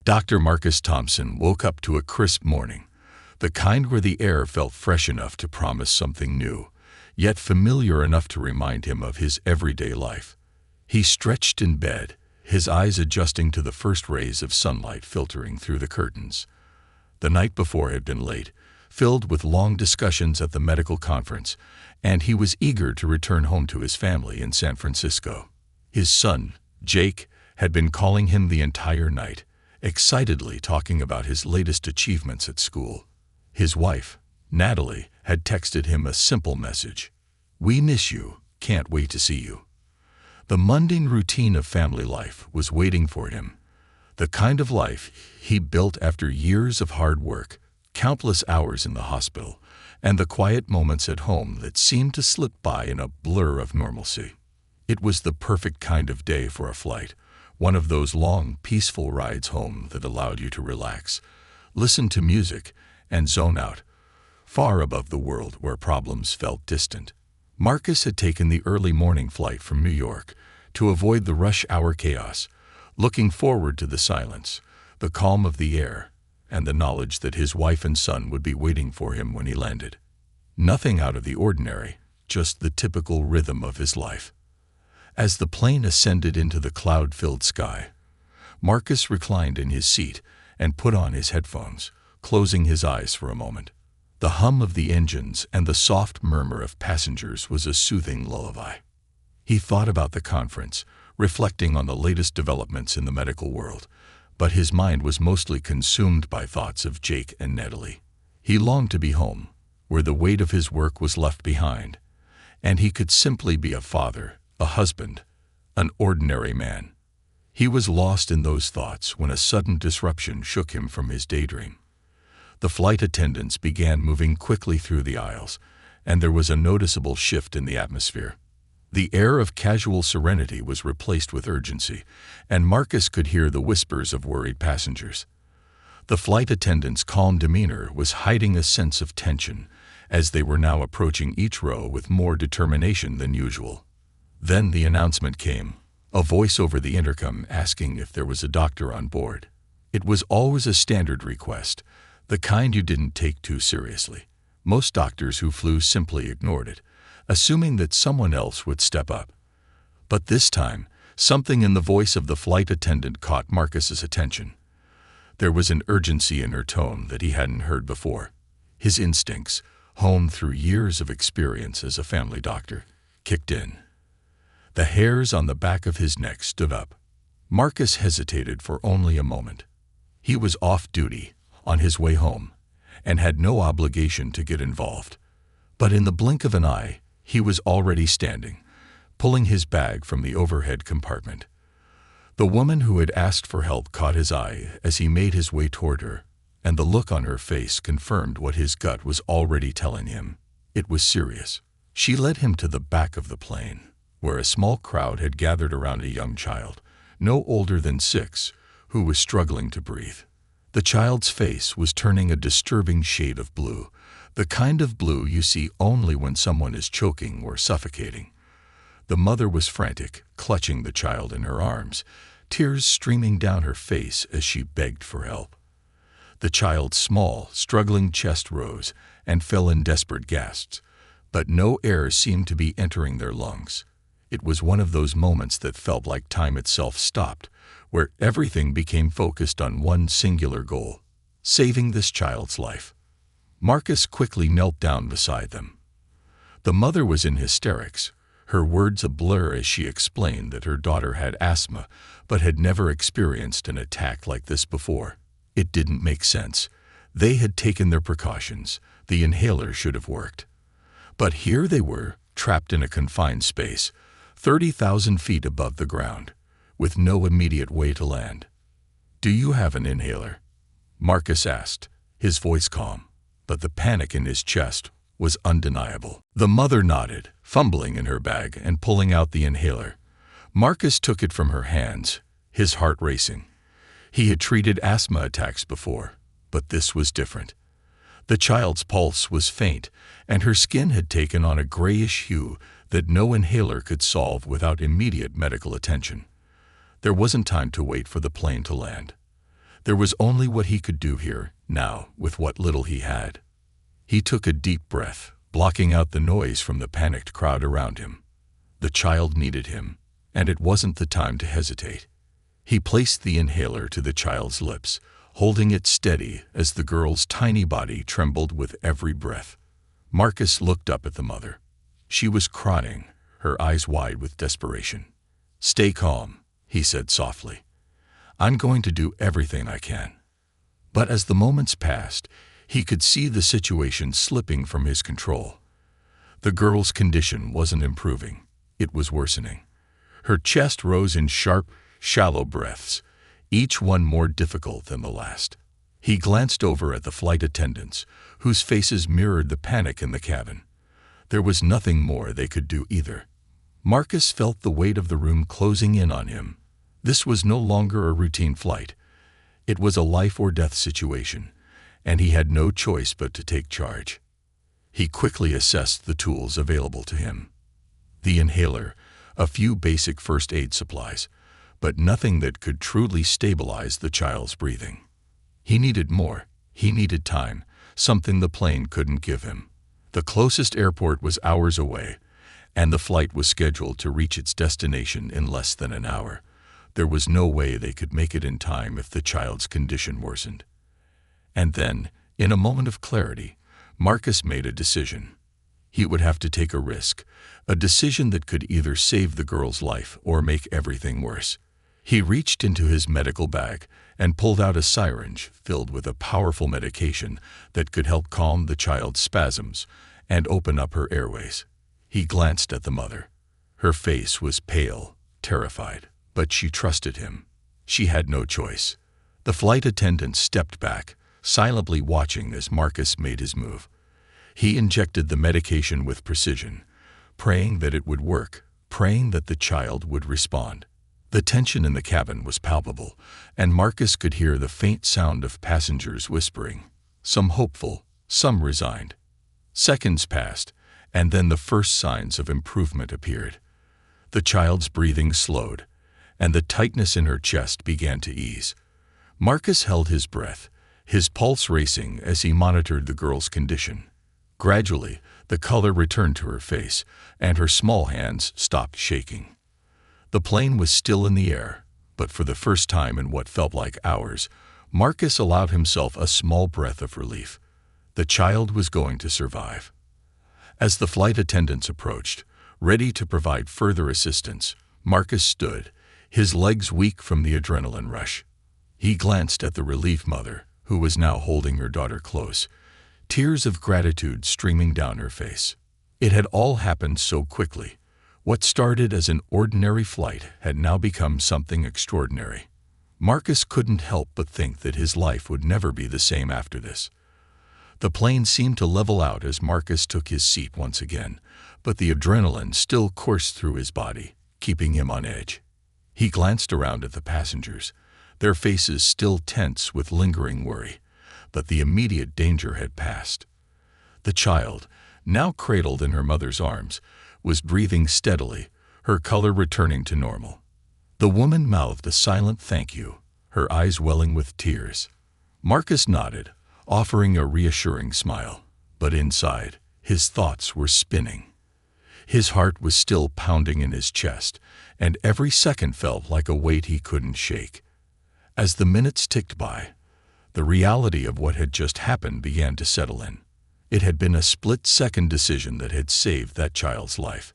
Dr. Marcus Thompson woke up to a crisp morning, the kind where the air felt fresh enough to promise something new, yet familiar enough to remind him of his everyday life. He stretched in bed, his eyes adjusting to the first rays of sunlight filtering through the curtains. The night before had been late, filled with long discussions at the medical conference, and he was eager to return home to his family in San Francisco. His son, Jake, had been calling him the entire night, excitedly talking about his latest achievements at school. His wife, Natalie, had texted him a simple message: "We miss you, can't wait to see you." The mundane routine of family life was waiting for him, the kind of life he built after years of hard work, countless hours in the hospital, and the quiet moments at home that seemed to slip by in a blur of normalcy. It was the perfect kind of day for a flight, one of those long, peaceful rides home that allowed you to relax, listen to music, and zone out, far above the world where problems felt distant. Marcus had taken the early morning flight from New York to avoid the rush hour chaos, looking forward to the silence, the calm of the air, and the knowledge that his wife and son would be waiting for him when he landed. Nothing out of the ordinary, just the typical rhythm of his life. As the plane ascended into the cloud-filled sky, Marcus reclined in his seat and put on his headphones, closing his eyes for a moment. The hum of the engines and the soft murmur of passengers was a soothing lullaby. He thought about the conference, reflecting on the latest developments in the medical world, but his mind was mostly consumed by thoughts of Jake and Natalie. He longed to be home, where the weight of his work was left behind, and he could simply be a father, a husband, an ordinary man. He was lost in those thoughts when a sudden disruption shook him from his daydream. The flight attendants began moving quickly through the aisles, and there was a noticeable shift in the atmosphere. The air of casual serenity was replaced with urgency, and Marcus could hear the whispers of worried passengers. The flight attendants' calm demeanor was hiding a sense of tension, as they were now approaching each row with more determination than usual. Then the announcement came, a voice over the intercom asking if there was a doctor on board. It was always a standard request, the kind you didn't take too seriously. Most doctors who flew simply ignored it, assuming that someone else would step up. But this time, something in the voice of the flight attendant caught Marcus's attention. There was an urgency in her tone that he hadn't heard before. His instincts, honed through years of experience as a family doctor, kicked in. The hairs on the back of his neck stood up. Marcus hesitated for only a moment. He was off duty, on his way home, and had no obligation to get involved. But in the blink of an eye, he was already standing, pulling his bag from the overhead compartment. The woman who had asked for help caught his eye as he made his way toward her, and the look on her face confirmed what his gut was already telling him. It was serious. She led him to the back of the plane, where a small crowd had gathered around a young child, no older than 6, who was struggling to breathe. The child's face was turning a disturbing shade of blue, the kind of blue you see only when someone is choking or suffocating. The mother was frantic, clutching the child in her arms, tears streaming down her face as she begged for help. The child's small, struggling chest rose and fell in desperate gasps, but no air seemed to be entering their lungs. It was one of those moments that felt like time itself stopped, where everything became focused on one singular goal: saving this child's life. Marcus quickly knelt down beside them. The mother was in hysterics, her words a blur as she explained that her daughter had asthma but had never experienced an attack like this before. It didn't make sense. They had taken their precautions. The inhaler should have worked. But here they were, trapped in a confined space, 30,000 feet above the ground, with no immediate way to land. "Do you have an inhaler?" Marcus asked, his voice calm, but the panic in his chest was undeniable. The mother nodded, fumbling in her bag and pulling out the inhaler. Marcus took it from her hands, his heart racing. He had treated asthma attacks before, but this was different. The child's pulse was faint, and her skin had taken on a grayish hue that no inhaler could solve without immediate medical attention. There wasn't time to wait for the plane to land. There was only what he could do here, now, with what little he had. He took a deep breath, blocking out the noise from the panicked crowd around him. The child needed him, and it wasn't the time to hesitate. He placed the inhaler to the child's lips, holding it steady as the girl's tiny body trembled with every breath. Marcus looked up at the mother. She was crying, her eyes wide with desperation. "Stay calm," he said softly. "I'm going to do everything I can." But as the moments passed, he could see the situation slipping from his control. The girl's condition wasn't improving, it was worsening. Her chest rose in sharp, shallow breaths, each one more difficult than the last. He glanced over at the flight attendants, whose faces mirrored the panic in the cabin. There was nothing more they could do either. Marcus felt the weight of the room closing in on him. This was no longer a routine flight. It was a life-or-death situation, and he had no choice but to take charge. He quickly assessed the tools available to him. The inhaler, a few basic first aid supplies, but nothing that could truly stabilize the child's breathing. He needed more. He needed time, something the plane couldn't give him. The closest airport was hours away, and the flight was scheduled to reach its destination in less than an hour. There was no way they could make it in time if the child's condition worsened. And then, in a moment of clarity, Marcus made a decision. He would have to take a risk, a decision that could either save the girl's life or make everything worse. He reached into his medical bag and pulled out a syringe filled with a powerful medication that could help calm the child's spasms and open up her airways. He glanced at the mother. Her face was pale, terrified, but she trusted him. She had no choice. The flight attendant stepped back, silently watching as Marcus made his move. He injected the medication with precision, praying that it would work, praying that the child would respond. The tension in the cabin was palpable, and Marcus could hear the faint sound of passengers whispering, some hopeful, some resigned. Seconds passed, and then the first signs of improvement appeared. The child's breathing slowed, and the tightness in her chest began to ease. Marcus held his breath, his pulse racing as he monitored the girl's condition. Gradually, the color returned to her face, and her small hands stopped shaking. The plane was still in the air, but for the first time in what felt like hours, Marcus allowed himself a small breath of relief. The child was going to survive. As the flight attendants approached, ready to provide further assistance, Marcus stood, his legs weak from the adrenaline rush. He glanced at the relief mother, who was now holding her daughter close, tears of gratitude streaming down her face. It had all happened so quickly. What started as an ordinary flight had now become something extraordinary. Marcus couldn't help but think that his life would never be the same after this. The plane seemed to level out as Marcus took his seat once again, but the adrenaline still coursed through his body, keeping him on edge. He glanced around at the passengers, their faces still tense with lingering worry, but the immediate danger had passed. The child, now cradled in her mother's arms, was breathing steadily, her color returning to normal. The woman mouthed a silent thank you, her eyes welling with tears. Marcus nodded, offering a reassuring smile, but inside, his thoughts were spinning. His heart was still pounding in his chest, and every second felt like a weight he couldn't shake. As the minutes ticked by, the reality of what had just happened began to settle in. It had been a split-second decision that had saved that child's life.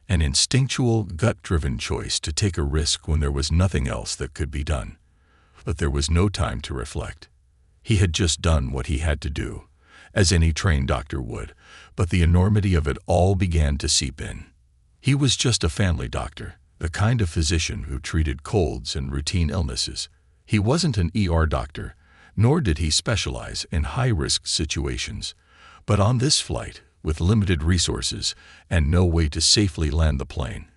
An instinctual, gut-driven choice to take a risk when there was nothing else that could be done. But there was no time to reflect. He had just done what he had to do, as any trained doctor would, but the enormity of it all began to seep in. He was just a family doctor, the kind of physician who treated colds and routine illnesses. He wasn't an ER doctor, nor did he specialize in high-risk situations. But on this flight, with limited resources and no way to safely land the plane,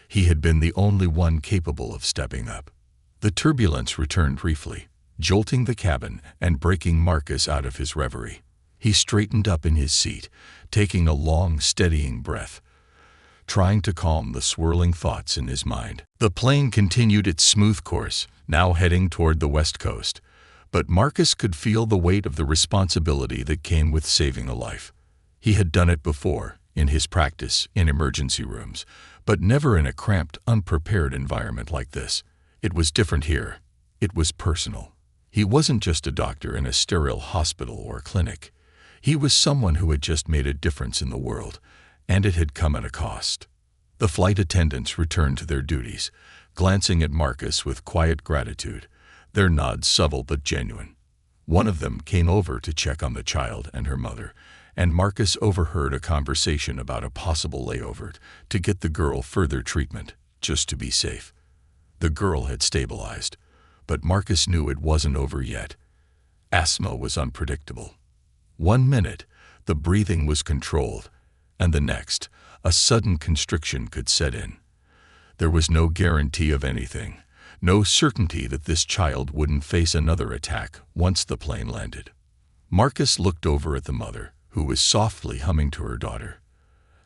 he had been the only one capable of stepping up. The turbulence returned briefly, jolting the cabin and breaking Marcus out of his reverie. He straightened up in his seat, taking a long, steadying breath, trying to calm the swirling thoughts in his mind. The plane continued its smooth course, now heading toward the west coast, But Marcus could feel the weight of the responsibility that came with saving a life. He had done it before, in his practice, in emergency rooms, but never in a cramped, unprepared environment like this. It was different here. It was personal. He wasn't just a doctor in a sterile hospital or clinic. He was someone who had just made a difference in the world, and it had come at a cost. The flight attendants returned to their duties, glancing at Marcus with quiet gratitude, their nods subtle but genuine. One of them came over to check on the child and her mother, and Marcus overheard a conversation about a possible layover to get the girl further treatment, just to be safe. The girl had stabilized, but Marcus knew it wasn't over yet. Asthma was unpredictable. 1 minute, the breathing was controlled, and the next, a sudden constriction could set in. There was no guarantee of anything, no certainty that this child wouldn't face another attack once the plane landed. Marcus looked over at the mother, who was softly humming to her daughter,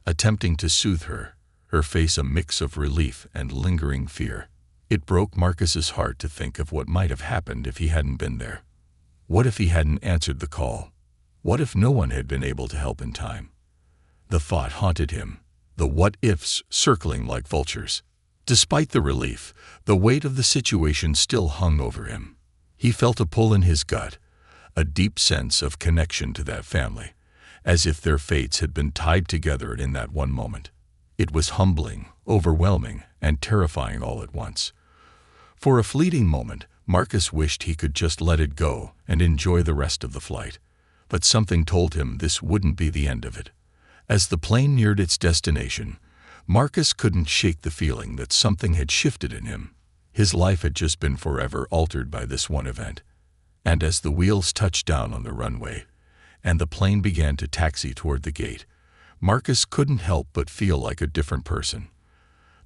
attempting to soothe her, her face a mix of relief and lingering fear. It broke Marcus's heart to think of what might have happened if he hadn't been there. What if he hadn't answered the call? What if no one had been able to help in time? The thought haunted him, the what-ifs circling like vultures. Despite the relief, the weight of the situation still hung over him. He felt a pull in his gut, a deep sense of connection to that family, as if their fates had been tied together in that one moment. It was humbling, overwhelming, and terrifying all at once. For a fleeting moment, Marcus wished he could just let it go and enjoy the rest of the flight. But something told him this wouldn't be the end of it. As the plane neared its destination, Marcus couldn't shake the feeling that something had shifted in him. His life had just been forever altered by this one event. And as the wheels touched down on the runway, and the plane began to taxi toward the gate, Marcus couldn't help but feel like a different person.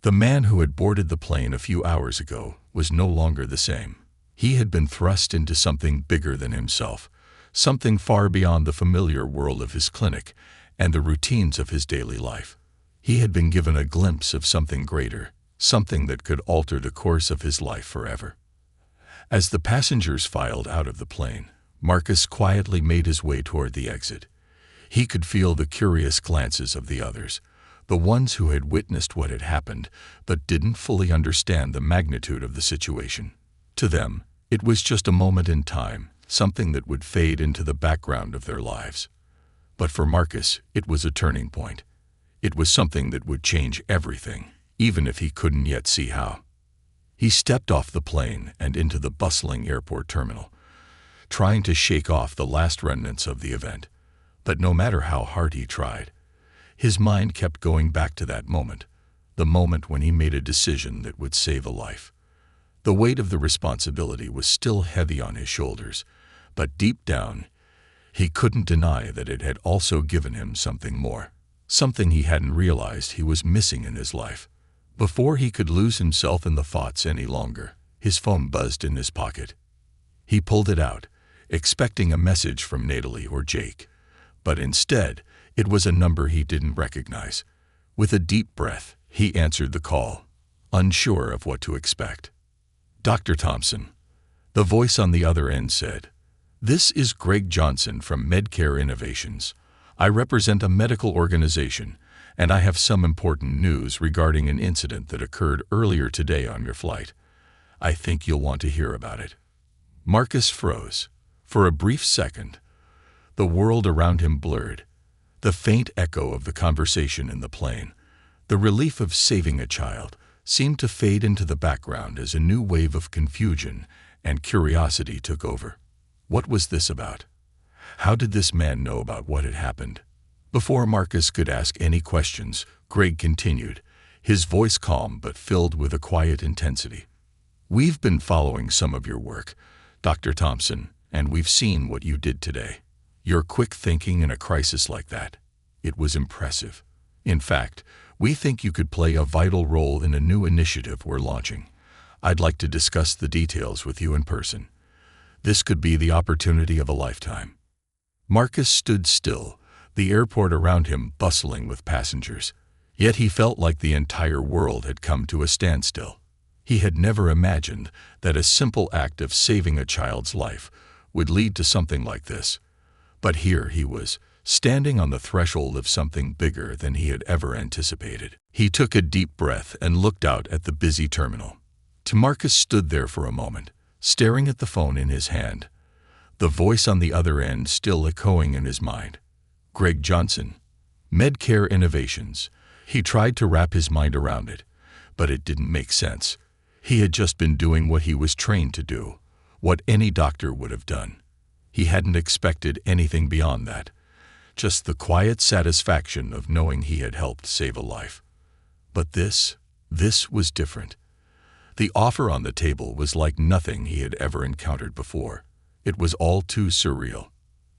The man who had boarded the plane a few hours ago was no longer the same. He had been thrust into something bigger than himself, something far beyond the familiar world of his clinic and the routines of his daily life. He had been given a glimpse of something greater, something that could alter the course of his life forever. As the passengers filed out of the plane, Marcus quietly made his way toward the exit. He could feel the curious glances of the others, the ones who had witnessed what had happened but didn't fully understand the magnitude of the situation. To them, it was just a moment in time, something that would fade into the background of their lives. But for Marcus, it was a turning point. It was something that would change everything, even if he couldn't yet see how. He stepped off the plane and into the bustling airport terminal, trying to shake off the last remnants of the event. But no matter how hard he tried, his mind kept going back to that moment, the moment when he made a decision that would save a life. The weight of the responsibility was still heavy on his shoulders, but deep down, he couldn't deny that it had also given him something more, something he hadn't realized he was missing in his life. Before he could lose himself in the thoughts any longer, his phone buzzed in his pocket. He pulled it out, expecting a message from Natalie or Jake, but instead, it was a number he didn't recognize. With a deep breath, he answered the call, unsure of what to expect. "Dr. Thompson," the voice on the other end said. "This is Greg Johnson from Medcare Innovations. I represent a medical organization, and I have some important news regarding an incident that occurred earlier today on your flight. I think you'll want to hear about it." Marcus froze. For a brief second, the world around him blurred. The faint echo of the conversation in the plane, the relief of saving a child, seemed to fade into the background as a new wave of confusion and curiosity took over. What was this about? How did this man know about what had happened? Before Marcus could ask any questions, Greg continued, his voice calm but filled with a quiet intensity. "We've been following some of your work, Dr. Thompson, and we've seen what you did today. Your quick thinking in a crisis like that. It was impressive. In fact, we think you could play a vital role in a new initiative we're launching. I'd like to discuss the details with you in person. This could be the opportunity of a lifetime." Marcus stood still, the airport around him bustling with passengers. Yet he felt like the entire world had come to a standstill. He had never imagined that a simple act of saving a child's life would lead to something like this. But here he was, standing on the threshold of something bigger than he had ever anticipated. He took a deep breath and looked out at the busy terminal. Marcus stood there for a moment, staring at the phone in his hand, the voice on the other end still echoing in his mind. Greg Johnson, Medcare Innovations. He tried to wrap his mind around it, but it didn't make sense. He had just been doing what he was trained to do, what any doctor would have done. He hadn't expected anything beyond that, just the quiet satisfaction of knowing he had helped save a life. But this was different. The offer on the table was like nothing he had ever encountered before. It was all too surreal.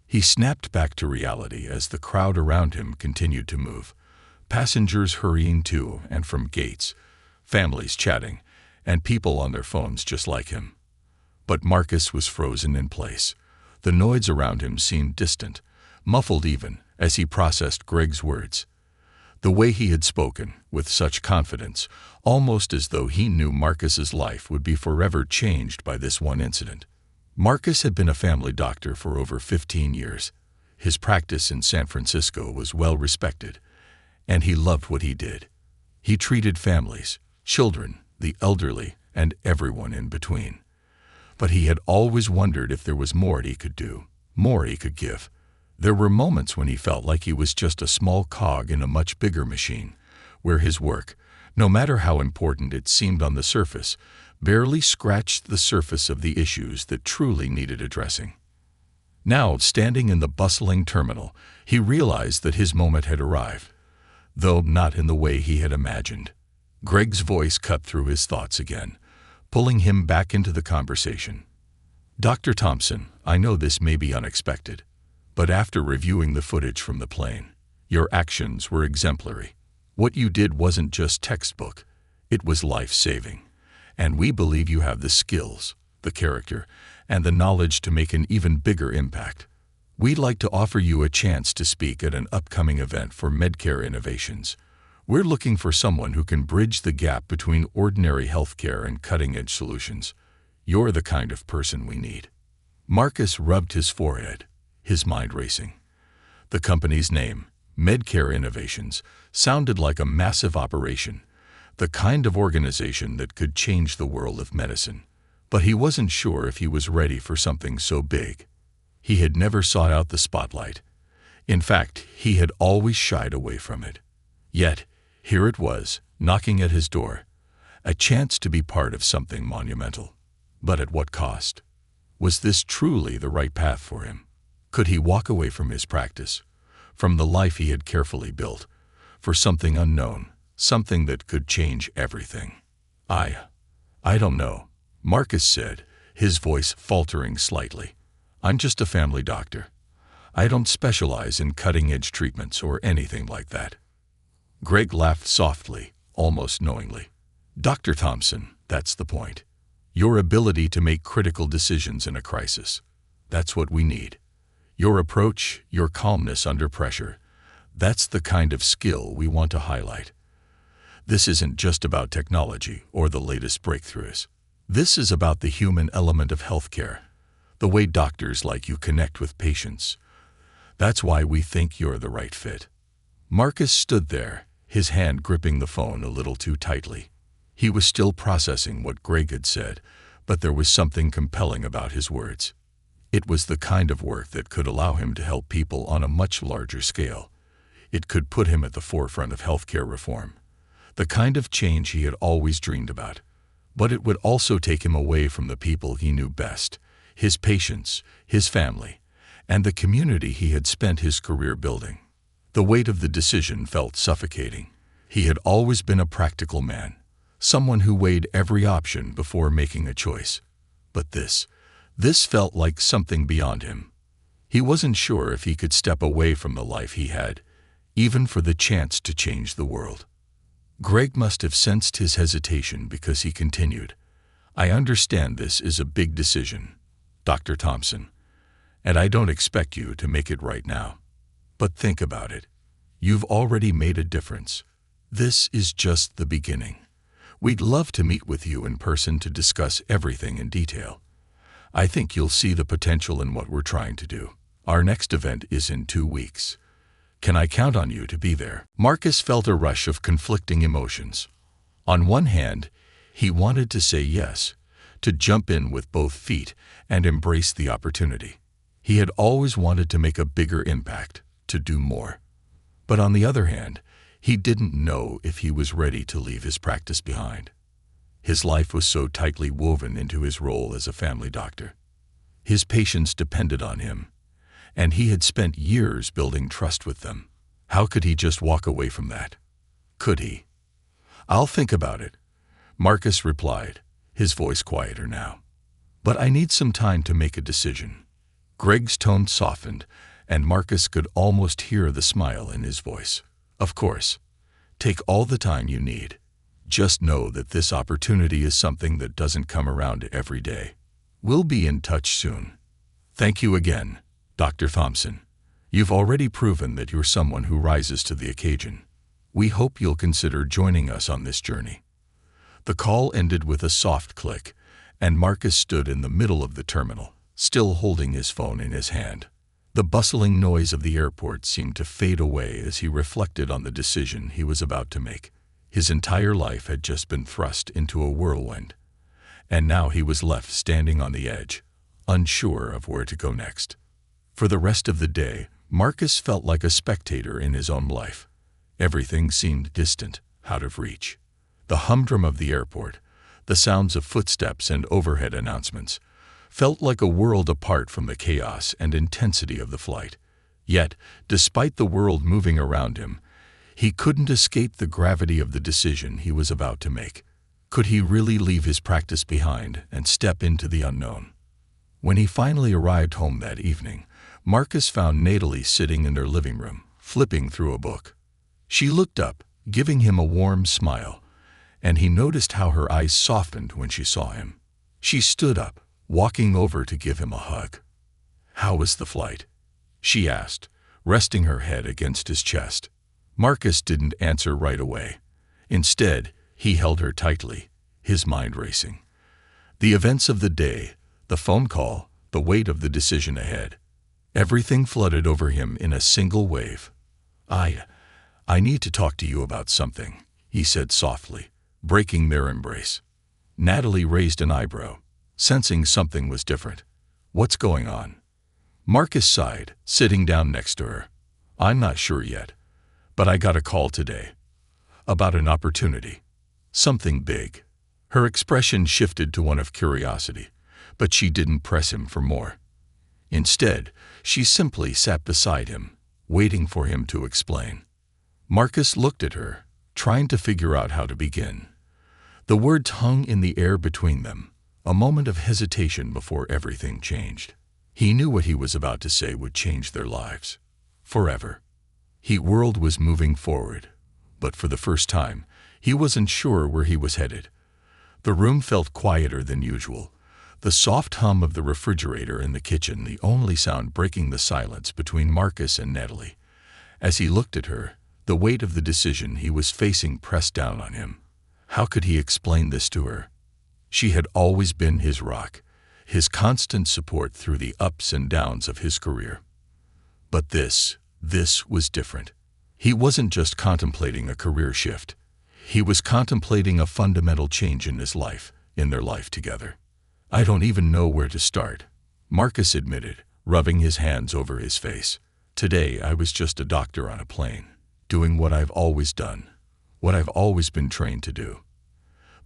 He snapped back to reality as the crowd around him continued to move, passengers hurrying to and from gates, families chatting, and people on their phones just like him. But Marcus was frozen in place. The noise around him seemed distant, muffled even, as he processed Greg's words. The way he had spoken, with such confidence, almost as though he knew Marcus's life would be forever changed by this one incident. Marcus had been a family doctor for over 15 years. His practice in San Francisco was well respected, and he loved what he did. He treated families, children, the elderly, and everyone in between. But he had always wondered if there was more he could do, more he could give. There were moments when he felt like he was just a small cog in a much bigger machine, where his work, no matter how important it seemed on the surface, barely scratched the surface of the issues that truly needed addressing. Now, standing in the bustling terminal, he realized that his moment had arrived, though not in the way he had imagined. Greg's voice cut through his thoughts again, pulling him back into the conversation. "Dr. Thompson, I know this may be unexpected, but after reviewing the footage from the plane, your actions were exemplary. What you did wasn't just textbook, it was life-saving. And we believe you have the skills, the character, and the knowledge to make an even bigger impact. We'd like to offer you a chance to speak at an upcoming event for Medcare Innovations. We're looking for someone who can bridge the gap between ordinary healthcare and cutting-edge solutions. You're the kind of person we need." Marcus rubbed his forehead, his mind racing. The company's name, Medcare Innovations, sounded like a massive operation, the kind of organization that could change the world of medicine. But he wasn't sure if he was ready for something so big. He had never sought out the spotlight. In fact, he had always shied away from it. Yet, here it was, knocking at his door, a chance to be part of something monumental. But at what cost? Was this truly the right path for him? Could he walk away from his practice, from the life he had carefully built, for something unknown, something that could change everything? I don't know, Marcus said, his voice faltering slightly. I'm just a family doctor. I don't specialize in cutting-edge treatments or anything like that. Greg laughed softly, almost knowingly. Dr. Thompson, that's the point. Your ability to make critical decisions in a crisis. That's what we need. Your approach, your calmness under pressure. That's the kind of skill we want to highlight. This isn't just about technology or the latest breakthroughs. This is about the human element of healthcare, the way doctors like you connect with patients. That's why we think you're the right fit. Marcus stood there, his hand gripping the phone a little too tightly. He was still processing what Greg had said, but there was something compelling about his words. It was the kind of work that could allow him to help people on a much larger scale. It could put him at the forefront of healthcare reform, the kind of change he had always dreamed about. But it would also take him away from the people he knew best, his patients, his family, and the community he had spent his career building. The weight of the decision felt suffocating. He had always been a practical man, someone who weighed every option before making a choice. But this felt like something beyond him. He wasn't sure if he could step away from the life he had, even for the chance to change the world. Greg must have sensed his hesitation because he continued, I understand this is a big decision, Dr. Thompson, and I don't expect you to make it right now. But think about it. You've already made a difference. This is just the beginning. We'd love to meet with you in person to discuss everything in detail. I think you'll see the potential in what we're trying to do. Our next event is in 2 weeks. Can I count on you to be there?" Marcus felt a rush of conflicting emotions. On one hand, he wanted to say yes, to jump in with both feet and embrace the opportunity. He had always wanted to make a bigger impact, to do more. But on the other hand, he didn't know if he was ready to leave his practice behind. His life was so tightly woven into his role as a family doctor. His patients depended on him, and he had spent years building trust with them. How could he just walk away from that? Could he? "I'll think about it," Marcus replied, his voice quieter now. "But I need some time to make a decision." Greg's tone softened, and Marcus could almost hear the smile in his voice. "Of course. Take all the time you need. Just know that this opportunity is something that doesn't come around every day. We'll be in touch soon." "Thank you again, Dr. Thompson. You've already proven that you're someone who rises to the occasion. We hope you'll consider joining us on this journey." The call ended with a soft click, and Marcus stood in the middle of the terminal, still holding his phone in his hand. The bustling noise of the airport seemed to fade away as he reflected on the decision he was about to make. His entire life had just been thrust into a whirlwind, and now he was left standing on the edge, unsure of where to go next. For the rest of the day, Marcus felt like a spectator in his own life. Everything seemed distant, out of reach. The humdrum of the airport, the sounds of footsteps and overhead announcements, felt like a world apart from the chaos and intensity of the flight. Yet, despite the world moving around him, he couldn't escape the gravity of the decision he was about to make. Could he really leave his practice behind and step into the unknown? When he finally arrived home that evening, Marcus found Natalie sitting in their living room, flipping through a book. She looked up, giving him a warm smile, and he noticed how her eyes softened when she saw him. She stood up, walking over to give him a hug. "How was the flight?" she asked, resting her head against his chest. Marcus didn't answer right away. Instead, he held her tightly, his mind racing. The events of the day, the phone call, the weight of the decision ahead. Everything flooded over him in a single wave. I need to talk to you about something," he said softly, breaking their embrace. Natalie raised an eyebrow, sensing something was different. "What's going on?" Marcus sighed, sitting down next to her. "I'm not sure yet, but I got a call today. About an opportunity. Something big." Her expression shifted to one of curiosity, but she didn't press him for more. Instead, she simply sat beside him, waiting for him to explain. Marcus looked at her, trying to figure out how to begin. The words hung in the air between them, a moment of hesitation before everything changed. He knew what he was about to say would change their lives. Forever. The world was moving forward, but for the first time, he wasn't sure where he was headed. The room felt quieter than usual, the soft hum of the refrigerator in the kitchen the only sound breaking the silence between Marcus and Natalie. As he looked at her, the weight of the decision he was facing pressed down on him. How could he explain this to her? She had always been his rock, his constant support through the ups and downs of his career. But this was different. He wasn't just contemplating a career shift. He was contemplating a fundamental change in his life, in their life together. "I don't even know where to start," Marcus admitted, rubbing his hands over his face. "Today I was just a doctor on a plane, doing what I've always done, what I've always been trained to do.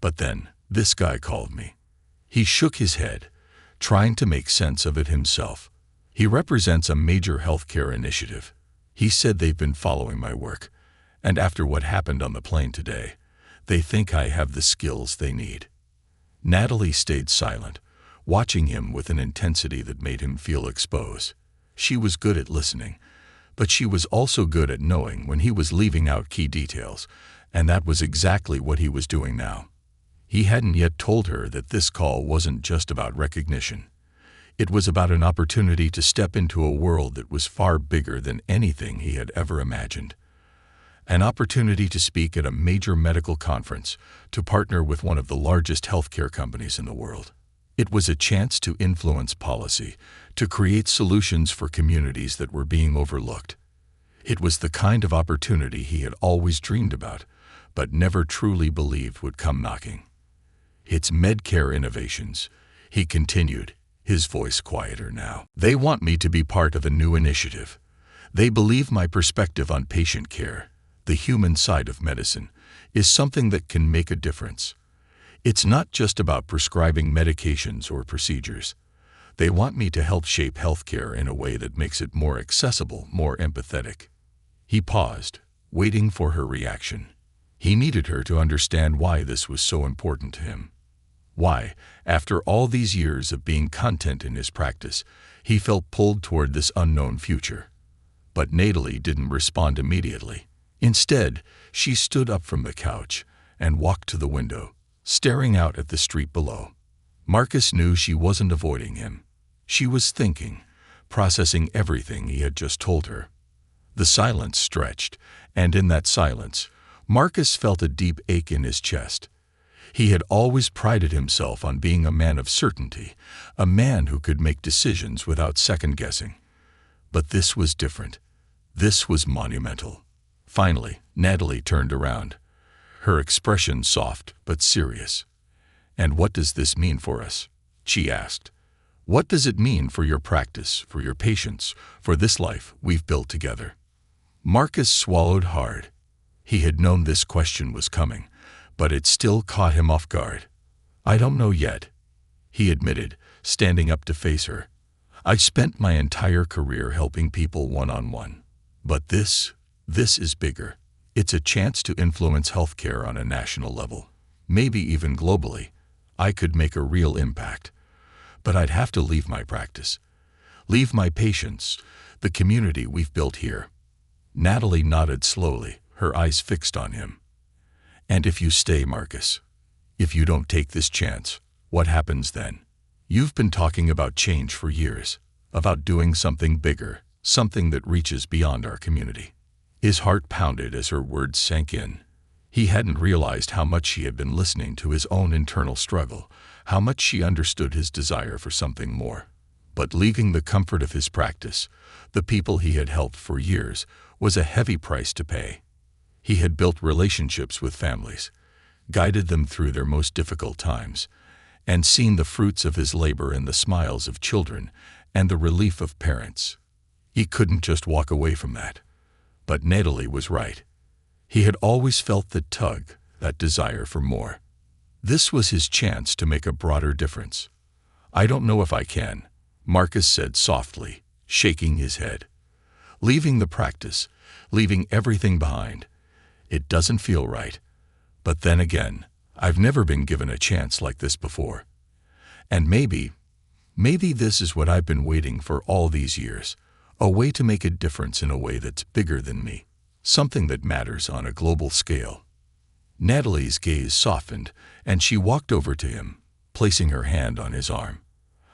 But then, this guy called me." He shook his head, trying to make sense of it himself. "He represents a major healthcare initiative. He said they've been following my work, and after what happened on the plane today, they think I have the skills they need." Natalie stayed silent, watching him with an intensity that made him feel exposed. She was good at listening, but she was also good at knowing when he was leaving out key details, and that was exactly what he was doing now. He hadn't yet told her that this call wasn't just about recognition. It was about an opportunity to step into a world that was far bigger than anything he had ever imagined. An opportunity to speak at a major medical conference, to partner with one of the largest healthcare companies in the world. It was a chance to influence policy, to create solutions for communities that were being overlooked. It was the kind of opportunity he had always dreamed about, but never truly believed would come knocking. "It's Medcare Innovations," he continued, his voice quieter now. "They want me to be part of a new initiative. They believe my perspective on patient care, the human side of medicine, is something that can make a difference. It's not just about prescribing medications or procedures. They want me to help shape healthcare in a way that makes it more accessible, more empathetic." He paused, waiting for her reaction. He needed her to understand why this was so important to him. Why, after all these years of being content in his practice, he felt pulled toward this unknown future. But Natalie didn't respond immediately. Instead, she stood up from the couch and walked to the window, staring out at the street below. Marcus knew she wasn't avoiding him. She was thinking, processing everything he had just told her. The silence stretched, and in that silence, Marcus felt a deep ache in his chest. He had always prided himself on being a man of certainty, a man who could make decisions without second-guessing. But this was different. This was monumental. Finally, Natalie turned around, her expression soft but serious. "And what does this mean for us?" she asked. "What does it mean for your practice, for your patients, for this life we've built together?" Marcus swallowed hard. He had known this question was coming, but it still caught him off guard. "I don't know yet," he admitted, standing up to face her. "I've spent my entire career helping people one-on-one. But this is bigger. It's a chance to influence healthcare on a national level, maybe even globally. I could make a real impact. But I'd have to leave my practice, leave my patients, the community we've built here." Natalie nodded slowly, her eyes fixed on him. "And if you stay, Marcus, if you don't take this chance, what happens then? You've been talking about change for years, about doing something bigger, something that reaches beyond our community." His heart pounded as her words sank in. He hadn't realized how much she had been listening to his own internal struggle, how much she understood his desire for something more. But leaving the comfort of his practice, the people he had helped for years, was a heavy price to pay. He had built relationships with families, guided them through their most difficult times, and seen the fruits of his labor in the smiles of children and the relief of parents. He couldn't just walk away from that. But Natalie was right. He had always felt the tug, that desire for more. This was his chance to make a broader difference. "I don't know if I can," Marcus said softly, shaking his head. "Leaving the practice, leaving everything behind. It doesn't feel right. But then again, I've never been given a chance like this before. And maybe this is what I've been waiting for all these years, a way to make a difference in a way that's bigger than me, something that matters on a global scale." Natalie's gaze softened, and she walked over to him, placing her hand on his arm.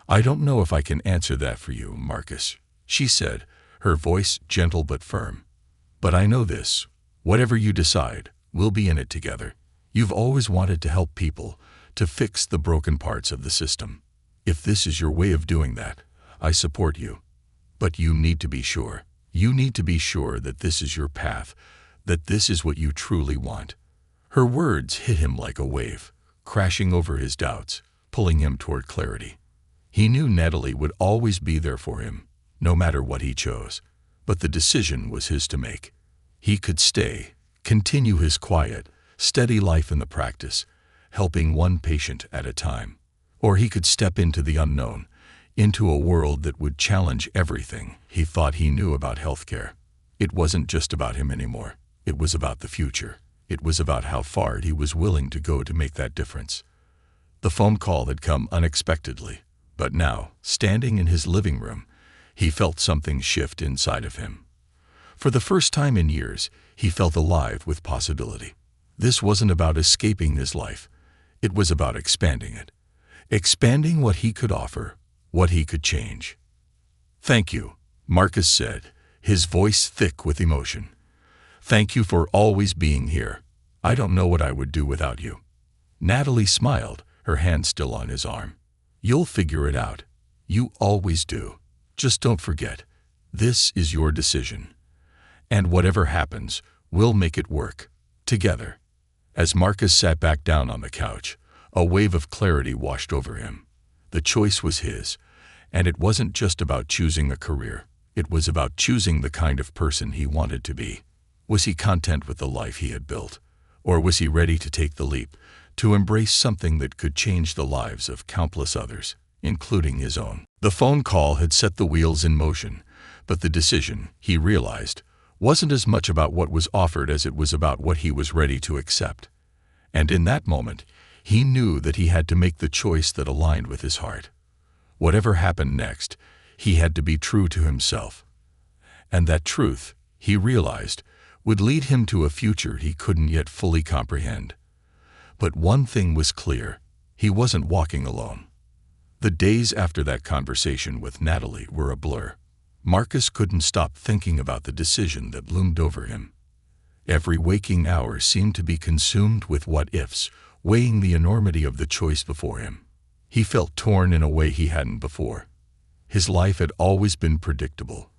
"I don't know if I can answer that for you, Marcus," she said, her voice gentle but firm. "But I know this. Whatever you decide, we'll be in it together. You've always wanted to help people, to fix the broken parts of the system. If this is your way of doing that, I support you. But you need to be sure. You need to be sure that this is your path, that this is what you truly want." Her words hit him like a wave, crashing over his doubts, pulling him toward clarity. He knew Natalie would always be there for him, no matter what he chose. But the decision was his to make. He could stay, continue his quiet, steady life in the practice, helping one patient at a time. Or he could step into the unknown, into a world that would challenge everything he thought he knew about healthcare. It wasn't just about him anymore. It was about the future. It was about how far he was willing to go to make that difference. The phone call had come unexpectedly, but now, standing in his living room, he felt something shift inside of him. For the first time in years, he felt alive with possibility. This wasn't about escaping his life. It was about expanding it. Expanding what he could offer, what he could change. "Thank you," Marcus said, his voice thick with emotion. "Thank you for always being here. I don't know what I would do without you." Natalie smiled, her hand still on his arm. You'll figure it out. You always do. Just don't forget, this is your decision. And whatever happens, we'll make it work. Together. As Marcus sat back down on the couch, a wave of clarity washed over him. The choice was his, and it wasn't just about choosing a career. It was about choosing the kind of person he wanted to be. Was he content with the life he had built? Or was he ready to take the leap, to embrace something that could change the lives of countless others, including his own? The phone call had set the wheels in motion, but the decision, he realized, wasn't as much about what was offered as it was about what he was ready to accept. And in that moment, he knew that he had to make the choice that aligned with his heart. Whatever happened next, he had to be true to himself. And that truth, he realized, would lead him to a future he couldn't yet fully comprehend. But one thing was clear: he wasn't walking alone. The days after that conversation with Natalie were a blur. Marcus couldn't stop thinking about the decision that loomed over him. Every waking hour seemed to be consumed with what-ifs, weighing the enormity of the choice before him. He felt torn in a way he hadn't before. His life had always been predictable.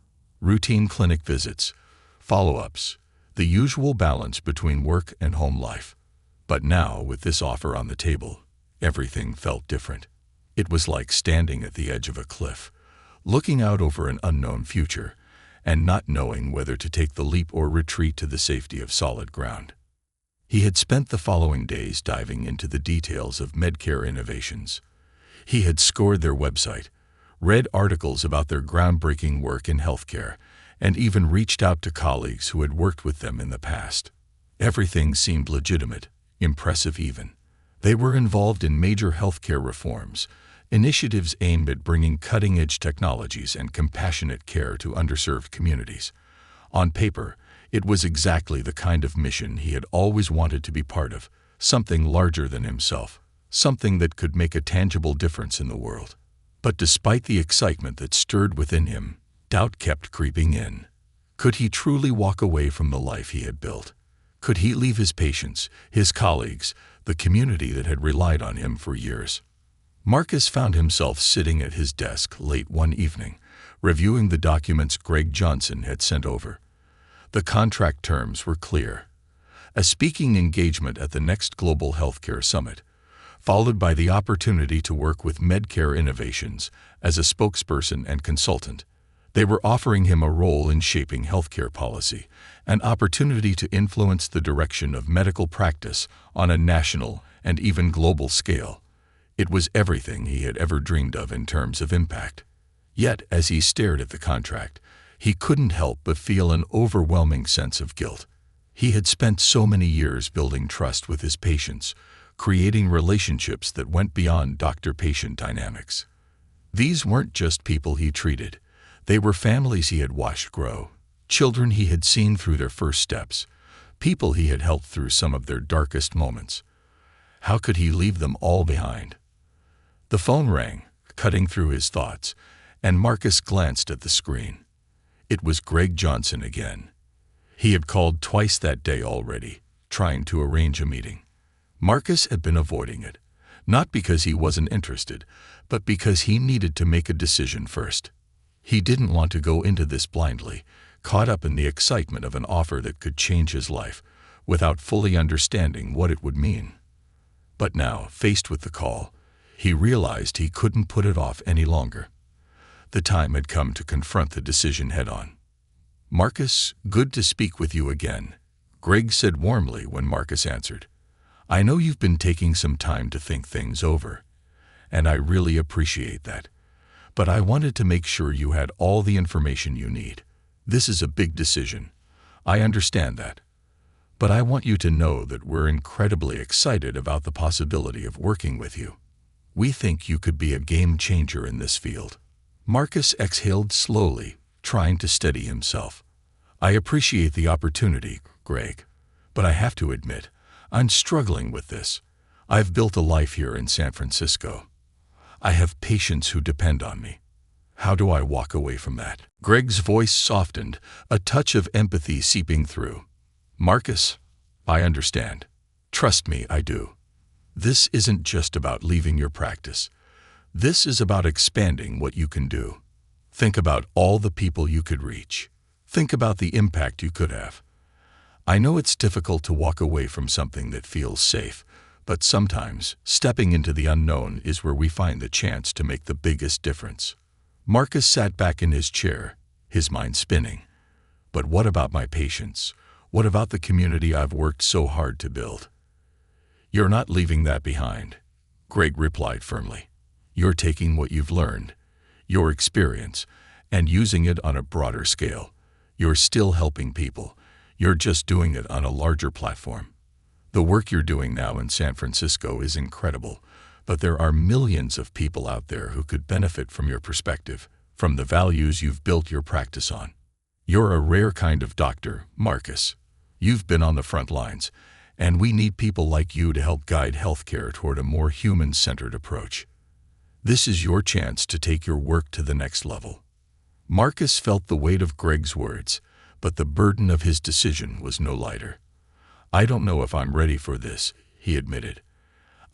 Routine clinic visits, follow-ups, the usual balance between work and home life. But now, with this offer on the table, everything felt different. It was like standing at the edge of a cliff, looking out over an unknown future, and not knowing whether to take the leap or retreat to the safety of solid ground. He had spent the following days diving into the details of Medcare Innovations. He had scoured their website, read articles about their groundbreaking work in healthcare, and even reached out to colleagues who had worked with them in the past. Everything seemed legitimate, impressive even. They were involved in major healthcare reforms, initiatives aimed at bringing cutting-edge technologies and compassionate care to underserved communities. On paper, it was exactly the kind of mission he had always wanted to be part of, something larger than himself, something that could make a tangible difference in the world. But despite the excitement that stirred within him, doubt kept creeping in. Could he truly walk away from the life he had built? Could he leave his patients, his colleagues, the community that had relied on him for years? Marcus found himself sitting at his desk late one evening, reviewing the documents Greg Johnson had sent over. The contract terms were clear: a speaking engagement at the next Global Healthcare Summit, followed by the opportunity to work with Medcare Innovations as a spokesperson and consultant. They were offering him a role in shaping healthcare policy, an opportunity to influence the direction of medical practice on a national and even global scale. It was everything he had ever dreamed of in terms of impact. Yet, as he stared at the contract, he couldn't help but feel an overwhelming sense of guilt. He had spent so many years building trust with his patients, creating relationships that went beyond doctor-patient dynamics. These weren't just people he treated. They were families he had watched grow, children he had seen through their first steps, people he had helped through some of their darkest moments. How could he leave them all behind? The phone rang, cutting through his thoughts, and Marcus glanced at the screen. It was Greg Johnson again. He had called twice that day already, trying to arrange a meeting. Marcus had been avoiding it, not because he wasn't interested, but because he needed to make a decision first. He didn't want to go into this blindly, caught up in the excitement of an offer that could change his life, without fully understanding what it would mean. But now, faced with the call, he realized he couldn't put it off any longer. The time had come to confront the decision head-on. "Marcus, good to speak with you again," Greg said warmly when Marcus answered. "I know you've been taking some time to think things over, and I really appreciate that. But I wanted to make sure you had all the information you need. This is a big decision. I understand that. But I want you to know that we're incredibly excited about the possibility of working with you. We think you could be a game changer in this field." Marcus exhaled slowly, trying to steady himself. "I appreciate the opportunity, Greg, but I have to admit, I'm struggling with this. I've built a life here in San Francisco. I have patients who depend on me. How do I walk away from that?" Greg's voice softened, a touch of empathy seeping through. "Marcus, I understand. Trust me, I do. This isn't just about leaving your practice. This is about expanding what you can do. Think about all the people you could reach. Think about the impact you could have. I know it's difficult to walk away from something that feels safe, but sometimes stepping into the unknown is where we find the chance to make the biggest difference. Marcus sat back in his chair, his mind spinning. But what about my patients? What about the community I've worked so hard to build? You're not leaving that behind, Greg replied firmly. You're taking what you've learned, your experience, and using it on a broader scale. You're still helping people. You're just doing it on a larger platform. The work you're doing now in San Francisco is incredible, but there are millions of people out there who could benefit from your perspective, from the values you've built your practice on. You're a rare kind of doctor, Marcus. You've been on the front lines, and we need people like you to help guide healthcare toward a more human-centered approach. This is your chance to take your work to the next level. Marcus felt the weight of Greg's words, but the burden of his decision was no lighter. I don't know if I'm ready for this, he admitted.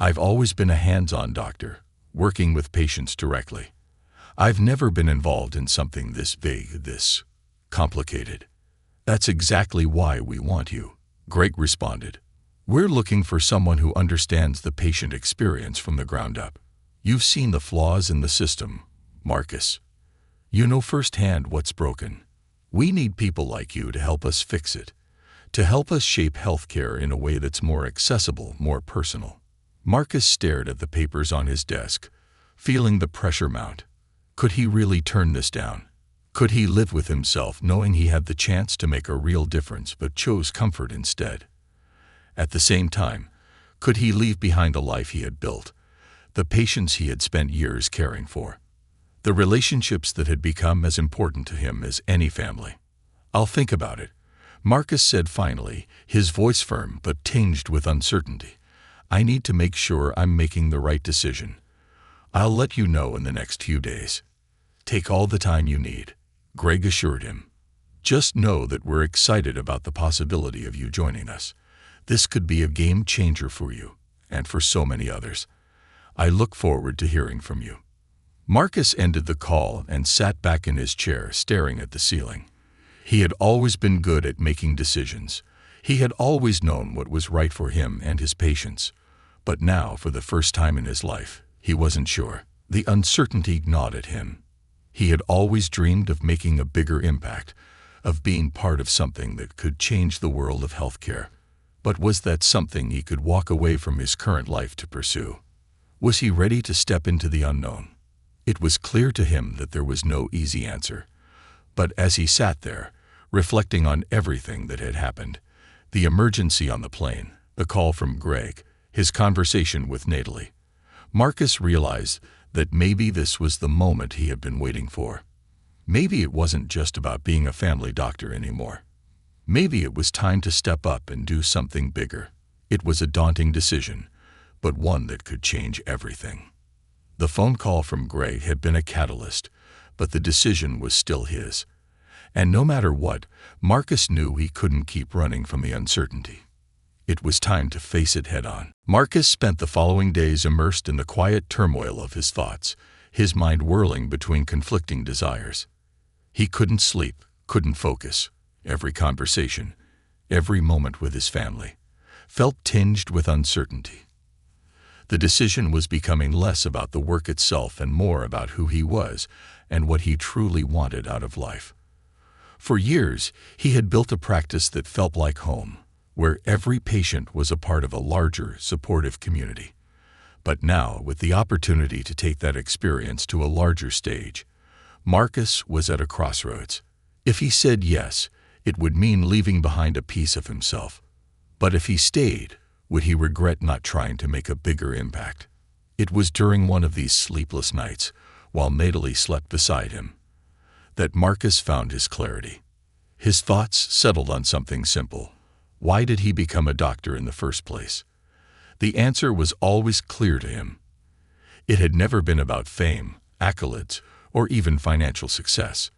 I've always been a hands-on doctor, working with patients directly. I've never been involved in something this big, this complicated. That's exactly why we want you, Greg responded. We're looking for someone who understands the patient experience from the ground up. You've seen the flaws in the system, Marcus. You know firsthand what's broken. We need people like you to help us fix it, to help us shape healthcare in a way that's more accessible, more personal. Marcus stared at the papers on his desk, feeling the pressure mount. Could he really turn this down? Could he live with himself knowing he had the chance to make a real difference but chose comfort instead? At the same time, could he leave behind a life he had built, the patients he had spent years caring for, the relationships that had become as important to him as any family? I'll think about it, Marcus said finally, his voice firm but tinged with uncertainty. I need to make sure I'm making the right decision. I'll let you know in the next few days. Take all the time you need, Greg assured him. Just know that we're excited about the possibility of you joining us. This could be a game changer for you, and for so many others. I look forward to hearing from you. Marcus ended the call and sat back in his chair, staring at the ceiling. He had always been good at making decisions. He had always known what was right for him and his patients. But now, for the first time in his life, he wasn't sure. The uncertainty gnawed at him. He had always dreamed of making a bigger impact, of being part of something that could change the world of healthcare. But was that something he could walk away from his current life to pursue? Was he ready to step into the unknown? It was clear to him that there was no easy answer. But as he sat there, reflecting on everything that had happened, the emergency on the plane, the call from Greg, his conversation with Natalie, Marcus realized that maybe this was the moment he had been waiting for. Maybe it wasn't just about being a family doctor anymore. Maybe it was time to step up and do something bigger. It was a daunting decision, but one that could change everything. The phone call from Greg had been a catalyst, but the decision was still his. And no matter what, Marcus knew he couldn't keep running from the uncertainty. It was time to face it head-on. Marcus spent the following days immersed in the quiet turmoil of his thoughts, his mind whirling between conflicting desires. He couldn't sleep, couldn't focus. Every conversation, every moment with his family, felt tinged with uncertainty. The decision was becoming less about the work itself and more about who he was and what he truly wanted out of life. For years, he had built a practice that felt like home, where every patient was a part of a larger, supportive community. But now, with the opportunity to take that experience to a larger stage, Marcus was at a crossroads. If he said yes, it would mean leaving behind a piece of himself. But if he stayed, would he regret not trying to make a bigger impact? It was during one of these sleepless nights, while Natalie slept beside him, that Marcus found his clarity. His thoughts settled on something simple. Why did he become a doctor in the first place? The answer was always clear to him. It had never been about fame, accolades, or even financial success.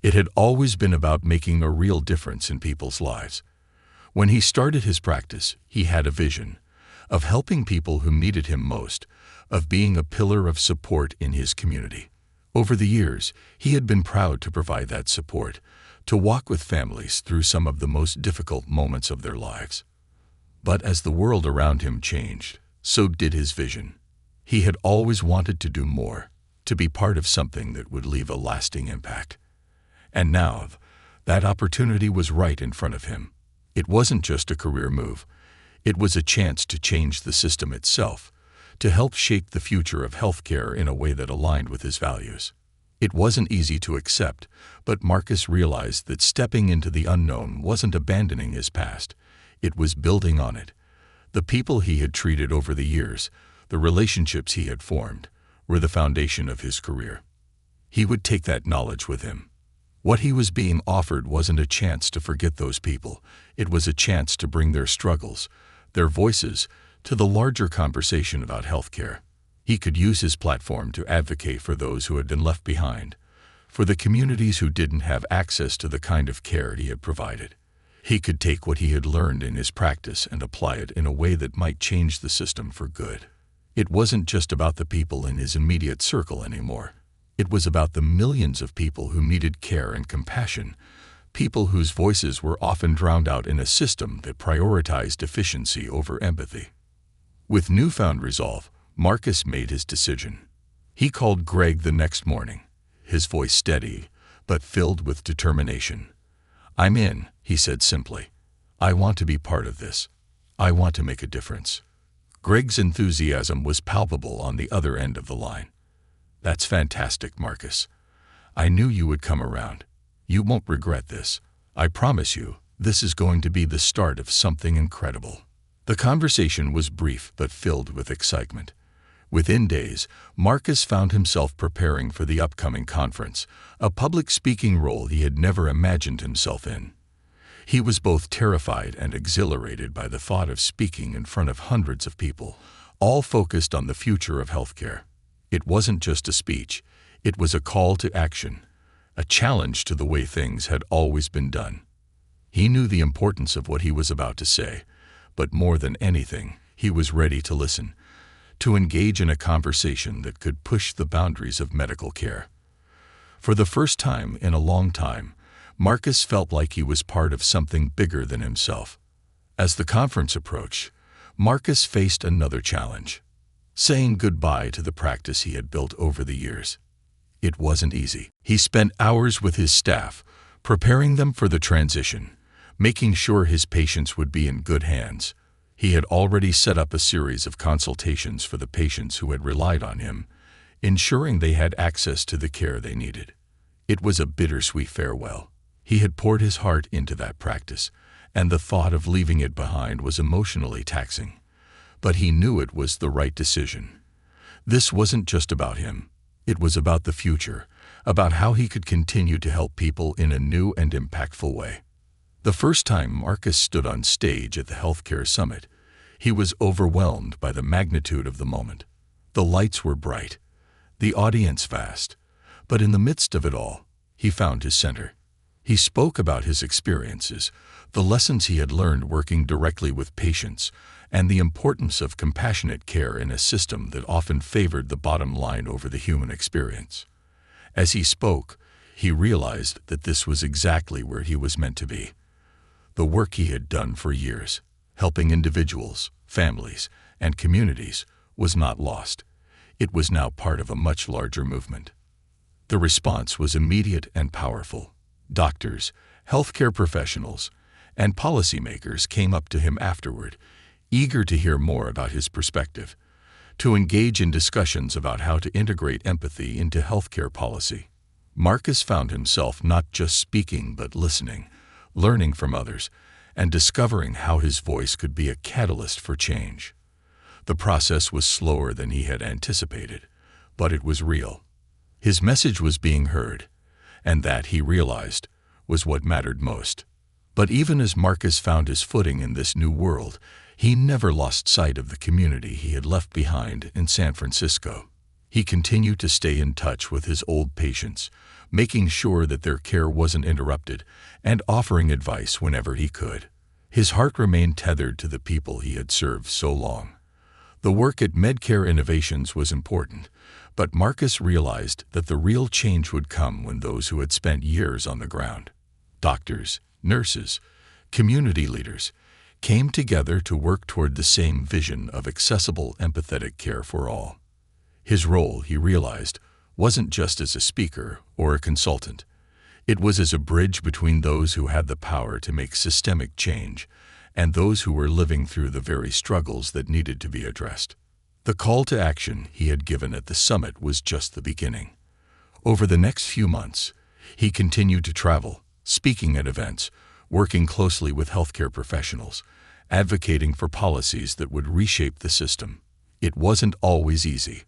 It had always been about making a real difference in people's lives. When he started his practice, he had a vision of helping people who needed him most, of being a pillar of support in his community. Over the years, he had been proud to provide that support, to walk with families through some of the most difficult moments of their lives. But as the world around him changed, so did his vision. He had always wanted to do more, to be part of something that would leave a lasting impact. And now, that opportunity was right in front of him. It wasn't just a career move. It was a chance to change the system itself, to help shape the future of healthcare in a way that aligned with his values. It wasn't easy to accept, but Marcus realized that stepping into the unknown wasn't abandoning his past. It was building on it. The people he had treated over the years, the relationships he had formed, were the foundation of his career. He would take that knowledge with him. What he was being offered wasn't a chance to forget those people. It was a chance to bring their struggles, their voices, to the larger conversation about healthcare. He could use his platform to advocate for those who had been left behind, for the communities who didn't have access to the kind of care he had provided. He could take what he had learned in his practice and apply it in a way that might change the system for good. It wasn't just about the people in his immediate circle anymore. It was about the millions of people who needed care and compassion, people whose voices were often drowned out in a system that prioritized efficiency over empathy. With newfound resolve, Marcus made his decision. He called Greg the next morning, his voice steady, but filled with determination. "I'm in," he said simply. "I want to be part of this. I want to make a difference." Greg's enthusiasm was palpable on the other end of the line. "That's fantastic, Marcus. I knew you would come around. You won't regret this. I promise you, this is going to be the start of something incredible." The conversation was brief but filled with excitement. Within days, Marcus found himself preparing for the upcoming conference, a public speaking role he had never imagined himself in. He was both terrified and exhilarated by the thought of speaking in front of hundreds of people, all focused on the future of healthcare. It wasn't just a speech, it was a call to action, a challenge to the way things had always been done. He knew the importance of what he was about to say, but more than anything, he was ready to listen, to engage in a conversation that could push the boundaries of medical care. For the first time in a long time, Marcus felt like he was part of something bigger than himself. As the conference approached, Marcus faced another challenge: saying goodbye to the practice he had built over the years. It wasn't easy. He spent hours with his staff, preparing them for the transition, making sure his patients would be in good hands. He had already set up a series of consultations for the patients who had relied on him, ensuring they had access to the care they needed. It was a bittersweet farewell. He had poured his heart into that practice, and the thought of leaving it behind was emotionally taxing. But he knew it was the right decision. This wasn't just about him. It was about the future, about how he could continue to help people in a new and impactful way. The first time Marcus stood on stage at the Healthcare Summit, he was overwhelmed by the magnitude of the moment. The lights were bright, the audience vast, but in the midst of it all, he found his center. He spoke about his experiences, the lessons he had learned working directly with patients, and the importance of compassionate care in a system that often favored the bottom line over the human experience. As he spoke, he realized that this was exactly where he was meant to be. The work he had done for years, helping individuals, families, and communities, was not lost. It was now part of a much larger movement. The response was immediate and powerful. Doctors, healthcare professionals, and policymakers came up to him afterward, eager to hear more about his perspective, to engage in discussions about how to integrate empathy into healthcare policy. Marcus found himself not just speaking but listening, learning from others, and discovering how his voice could be a catalyst for change. The process was slower than he had anticipated, but it was real. His message was being heard, and that, he realized, was what mattered most. But even as Marcus found his footing in this new world, he never lost sight of the community he had left behind in San Francisco. He continued to stay in touch with his old patients, making sure that their care wasn't interrupted, and offering advice whenever he could. His heart remained tethered to the people he had served so long. The work at Medcare Innovations was important, but Marcus realized that the real change would come when those who had spent years on the ground, doctors, nurses, community leaders, came together to work toward the same vision of accessible, empathetic care for all. His role, he realized, wasn't just as a speaker or a consultant. It was as a bridge between those who had the power to make systemic change and those who were living through the very struggles that needed to be addressed. The call to action he had given at the summit was just the beginning. Over the next few months, he continued to travel, speaking at events, working closely with healthcare professionals, advocating for policies that would reshape the system. It wasn't always easy.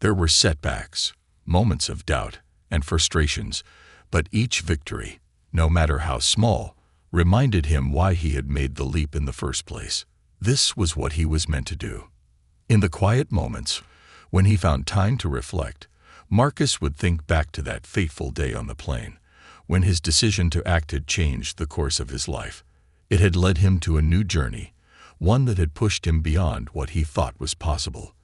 There were setbacks, moments of doubt, and frustrations, but each victory, no matter how small, reminded him why he had made the leap in the first place. This was what he was meant to do. In the quiet moments, when he found time to reflect, Marcus would think back to that fateful day on the plane, when his decision to act had changed the course of his life. It had led him to a new journey, one that had pushed him beyond what he thought was possible.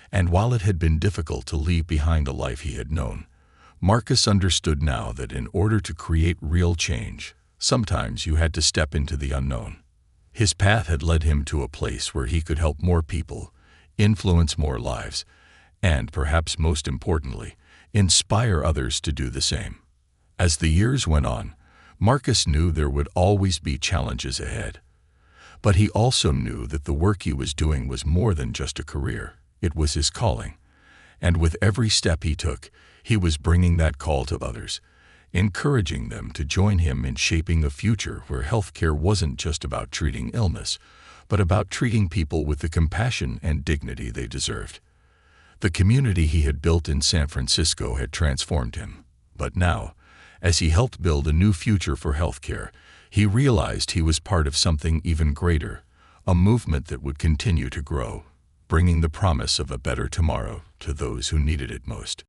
And while it had been difficult to leave behind a life he had known, Marcus understood now that in order to create real change, sometimes you had to step into the unknown. His path had led him to a place where he could help more people, influence more lives, and, perhaps most importantly, inspire others to do the same. As the years went on, Marcus knew there would always be challenges ahead. But he also knew that the work he was doing was more than just a career. It was his calling. And with every step he took, he was bringing that call to others, encouraging them to join him in shaping a future where healthcare wasn't just about treating illness, but about treating people with the compassion and dignity they deserved. The community he had built in San Francisco had transformed him. But now, as he helped build a new future for healthcare, he realized he was part of something even greater, a movement that would continue to grow, bringing the promise of a better tomorrow to those who needed it most.